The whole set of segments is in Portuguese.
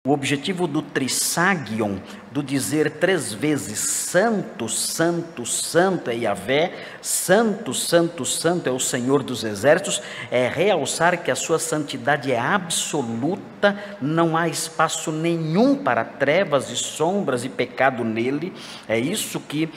O objetivo do trissagion, do dizer 3 vezes santo, santo, santo é Yahvé, santo, santo, santo é o Senhor dos Exércitos, é realçar que a sua santidade é absoluta, não há espaço nenhum para trevas e sombras e pecado nele. É isso que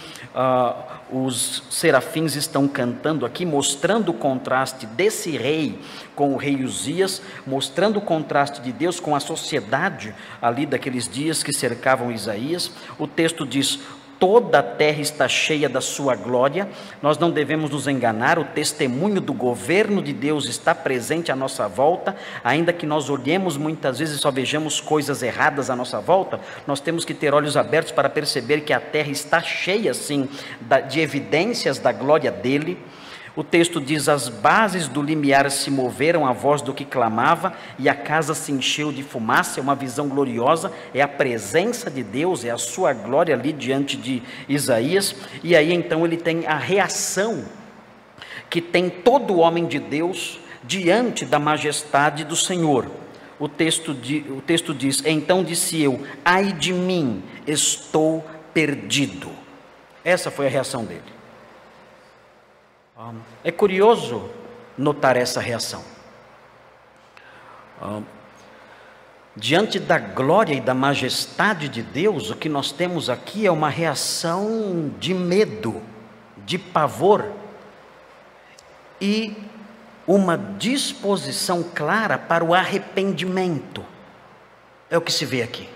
os serafins estão cantando aqui, mostrando o contraste desse rei com o rei Uzias, mostrando o contraste de Deus com a sociedade ali daqueles dias que cercavam Isaías. O texto diz: toda a terra está cheia da sua glória. Nós não devemos nos enganar, o testemunho do governo de Deus está presente à nossa volta, ainda que nós olhemos muitas vezes e só vejamos coisas erradas à nossa volta, nós temos que ter olhos abertos para perceber que a terra está cheia sim de evidências da glória dele. O texto diz: as bases do limiar se moveram à voz do que clamava, e a casa se encheu de fumaça. É uma visão gloriosa, é a presença de Deus, é a sua glória ali diante de Isaías. E aí então ele tem a reação que tem todo homem de Deus diante da majestade do Senhor. O texto diz: então disse eu, ai de mim, estou perdido. Essa foi a reação dele. É curioso notar essa reação. Diante da glória e da majestade de Deus, o que nós temos aqui é uma reação de medo, de pavor e uma disposição clara para o arrependimento. É o que se vê aqui.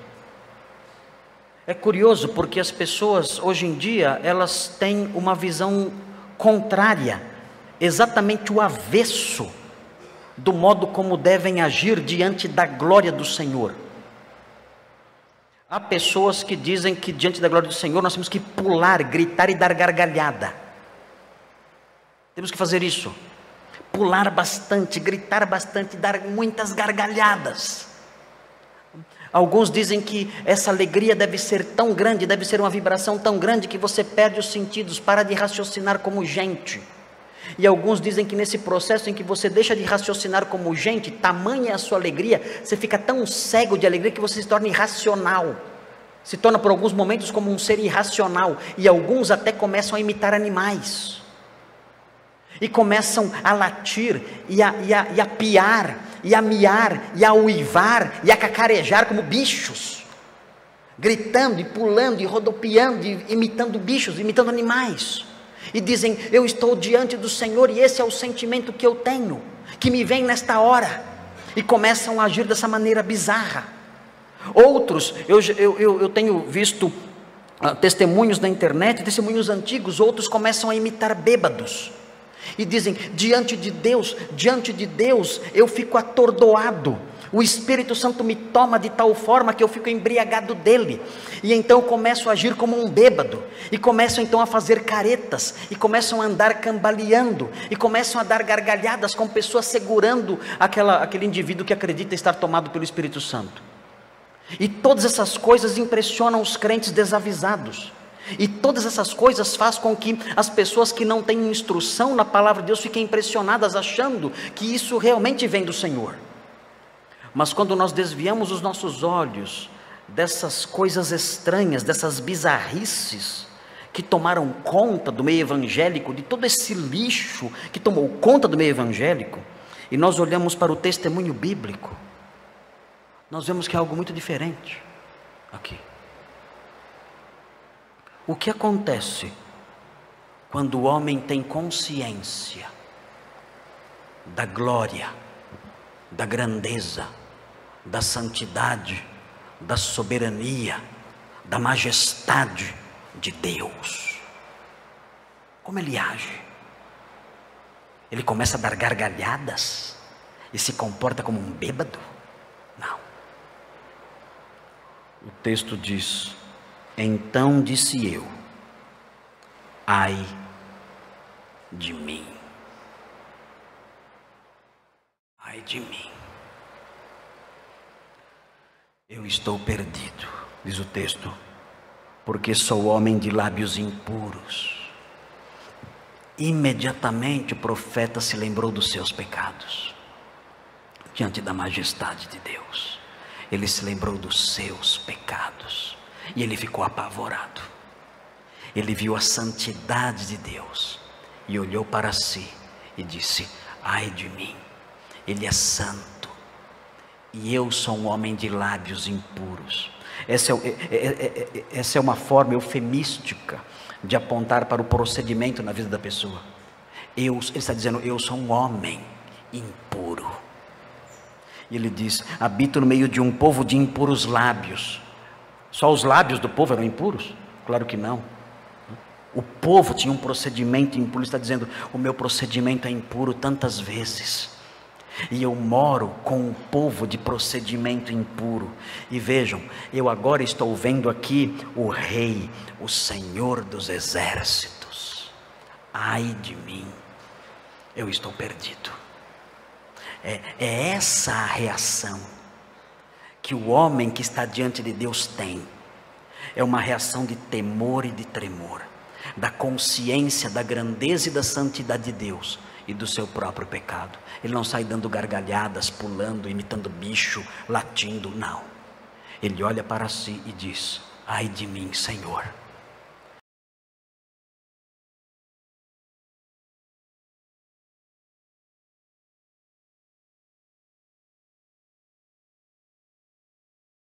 É curioso porque as pessoas hoje em dia, elas têm uma visão contrária, exatamente o avesso do modo como devem agir diante da glória do Senhor. Há pessoas que dizem que diante da glória do Senhor nós temos que pular, gritar e dar gargalhada. Temos que fazer isso, pular bastante, gritar bastante, dar muitas gargalhadas. Alguns dizem que essa alegria deve ser tão grande, deve ser uma vibração tão grande que você perde os sentidos, para de raciocinar como gente. E alguns dizem que nesse processo em que você deixa de raciocinar como gente, tamanha é a sua alegria, você fica tão cego de alegria que você se torna irracional. Se torna por alguns momentos como um ser irracional. E alguns até começam a imitar animais. E começam a latir, e a piar, e a miar, e a uivar, e a cacarejar como bichos, gritando e pulando e rodopiando, e imitando bichos, imitando animais, e dizem: eu estou diante do Senhor e esse é o sentimento que eu tenho, que me vem nesta hora, e começam a agir dessa maneira bizarra. Outros, eu tenho visto testemunhos na internet, testemunhos antigos, outros começam a imitar bêbados, e dizem: diante de Deus, eu fico atordoado, o Espírito Santo me toma de tal forma que eu fico embriagado dele, e então eu começo a agir como um bêbado, e começam então a fazer caretas, e começam a andar cambaleando, e começam a dar gargalhadas com pessoas segurando aquele indivíduo que acredita estar tomado pelo Espírito Santo. E todas essas coisas impressionam os crentes desavisados. E todas essas coisas fazem com que as pessoas que não têm instrução na palavra de Deus fiquem impressionadas, achando que isso realmente vem do Senhor. Mas quando nós desviamos os nossos olhos dessas coisas estranhas, dessas bizarrices que tomaram conta do meio evangélico, de todo esse lixo que tomou conta do meio evangélico, e nós olhamos para o testemunho bíblico, nós vemos que é algo muito diferente aqui. O que acontece quando o homem tem consciência da glória, da grandeza, da santidade, da soberania, da majestade de Deus? Como ele age? Ele começa a dar gargalhadas e se comporta como um bêbado? Não. O texto diz: então disse eu, ai de mim, ai de mim, eu estou perdido, diz o texto, porque sou homem de lábios impuros. Imediatamente o profeta se lembrou dos seus pecados, diante da majestade de Deus. ele se lembrou dos seus pecados e ele ficou apavorado. Ele viu a santidade de Deus e olhou para si e disse: ai de mim, ele é santo e eu sou um homem de lábios impuros. Essa é uma forma eufemística de apontar para o procedimento na vida da pessoa. Ele está dizendo: eu sou um homem impuro. E ele diz: habito no meio de um povo de impuros lábios. Só os lábios do povo eram impuros? Claro que não. O povo tinha um procedimento impuro. Ele está dizendo: o meu procedimento é impuro tantas vezes, e eu moro com um povo de procedimento impuro. E vejam, eu agora estou vendo aqui o Rei, o Senhor dos Exércitos. Ai de mim, eu estou perdido. É essa a reação que o homem que está diante de Deus tem. É uma reação de temor e de tremor, da consciência da grandeza e da santidade de Deus e do seu próprio pecado. Ele não sai dando gargalhadas, pulando, imitando bicho, latindo, não. Ele olha para si e diz: ai de mim, Senhor,